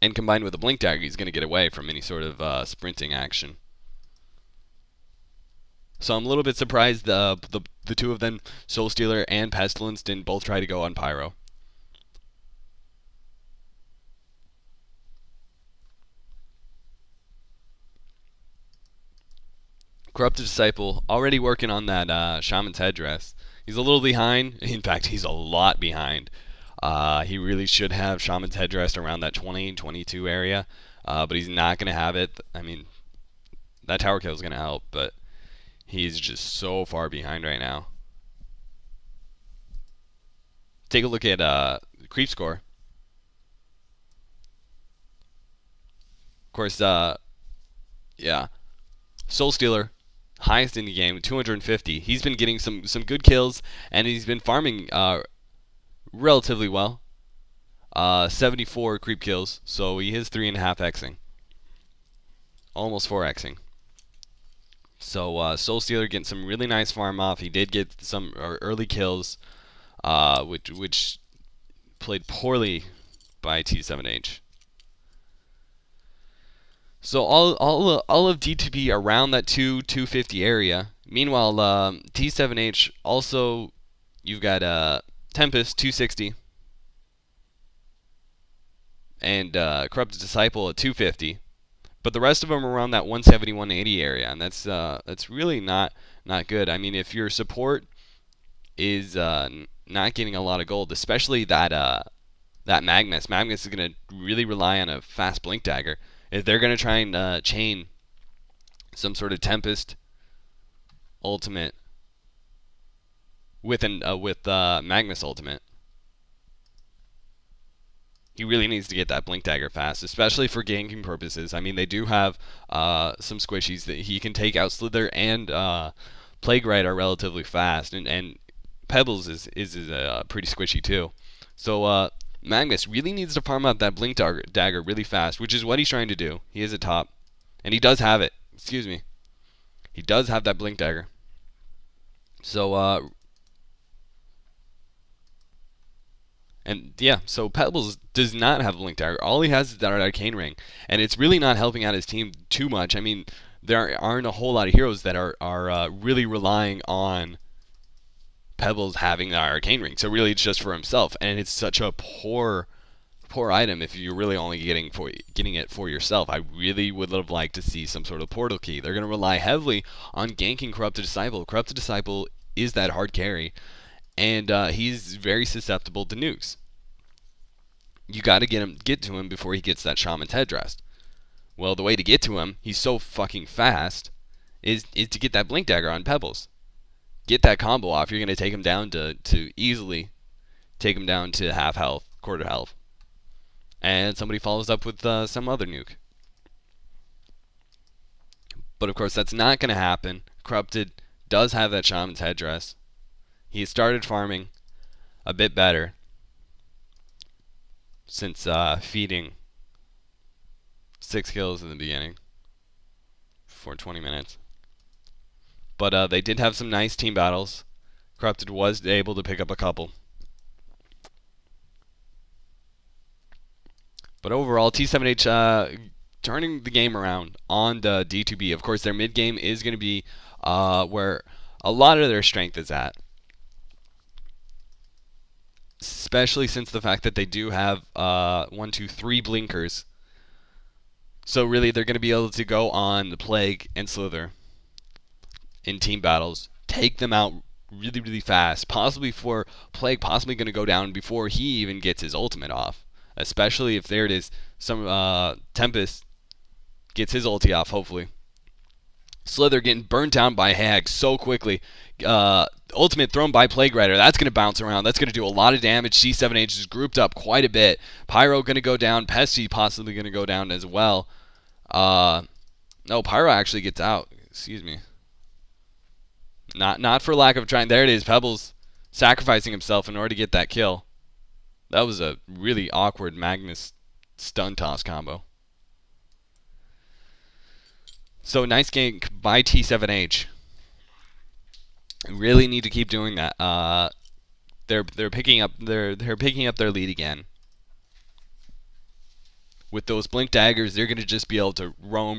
And combined with a blink dagger, he's going to get away from any sort of sprinting action. So I'm a little bit surprised the two of them, Soul Stealer and Pestilence, didn't both try to go on Pyro. Corrupted Disciple already working on that Shaman's Headdress. He's a little behind. In fact, he's a lot behind. He really should have Shaman's Headdress around that 20, 22 area, but he's not going to have it. I mean, that tower kill is going to help, but he's just so far behind right now. Take a look at creep score. Of course, yeah, Soul Stealer, highest in the game, 250. He's been getting some good kills, and he's been farming relatively well. 74 creep kills, so he is 3.5xing, almost 4xing. So Soul Stealer getting some really nice farm off. He did get some early kills, which played poorly by T7H. So all of D2P around that 250 area. Meanwhile, T7H also, you've got Tempest 260 and Corrupted Disciple at 250, but the rest of them are around that 170 180 area, and that's really not good. I mean, if your support is not getting a lot of gold, especially that Magnus. Magnus is going to really rely on a fast blink dagger. If they're going to try and chain some sort of Tempest ultimate with Magnus ultimate, he really needs to get that blink dagger fast, especially for ganking purposes. I mean, they do have some squishies that he can take out. Slither and Plague Rite are relatively fast, and Pebbles is pretty squishy too. So Magnus really needs to farm out that blink dagger really fast, which is what he's trying to do. He is a top, and he does have it. Excuse me. He does have that blink dagger. So and yeah, so Pebbles does not have a blink dagger. All he has is that arcane ring, and it's really not helping out his team too much. I mean, there aren't a whole lot of heroes that are really relying on Pebbles having the arcane ring. So really, it's just for himself, and it's such a poor item if you're really only getting it for yourself. I really would have liked to see some sort of portal key. They're going to rely heavily on ganking Corrupted Disciple. Corrupted Disciple is that hard carry, and he's very susceptible to nukes. You got to get to him before he gets that Shaman's Headdress. Well, the way to get to him, he's so fucking fast, is to get that blink dagger on Pebbles. Get that combo off. You're going to take him down to easily take him down to half health, quarter health. And somebody follows up with some other nuke. But of course, that's not going to happen. Corrupted does have that Shaman's Headdress. He started farming a bit better since feeding 6 kills in the beginning for 20 minutes. But they did have some nice team battles. Corrupted was able to pick up a couple. But overall, T7H turning the game around on the D2B. Of course, their mid game is going to be where a lot of their strength is at. Especially since the fact that they do have 1, 2, 3 blinkers. So really, they're going to be able to go on the Plague and Slither in team battles, take them out really, really fast. Possibly for Plague, possibly going to go down before he even gets his ultimate off. Especially if there it is, some Tempest gets his ulti off, hopefully. Slither getting burnt down by Hag so quickly. Ultimate thrown by Plague Rider. That's going to bounce around. That's going to do a lot of damage. C7H is grouped up quite a bit. Pyro going to go down. Pesty possibly going to go down as well. No, Pyro actually gets out. Excuse me. Not for lack of trying. There it is. Pebbles sacrificing himself in order to get that kill. That was a really awkward Magnus stun toss combo. So nice gank by T7H. Really need to keep doing that. They're picking up their lead again. with those blink daggers, they're going to just be able to roam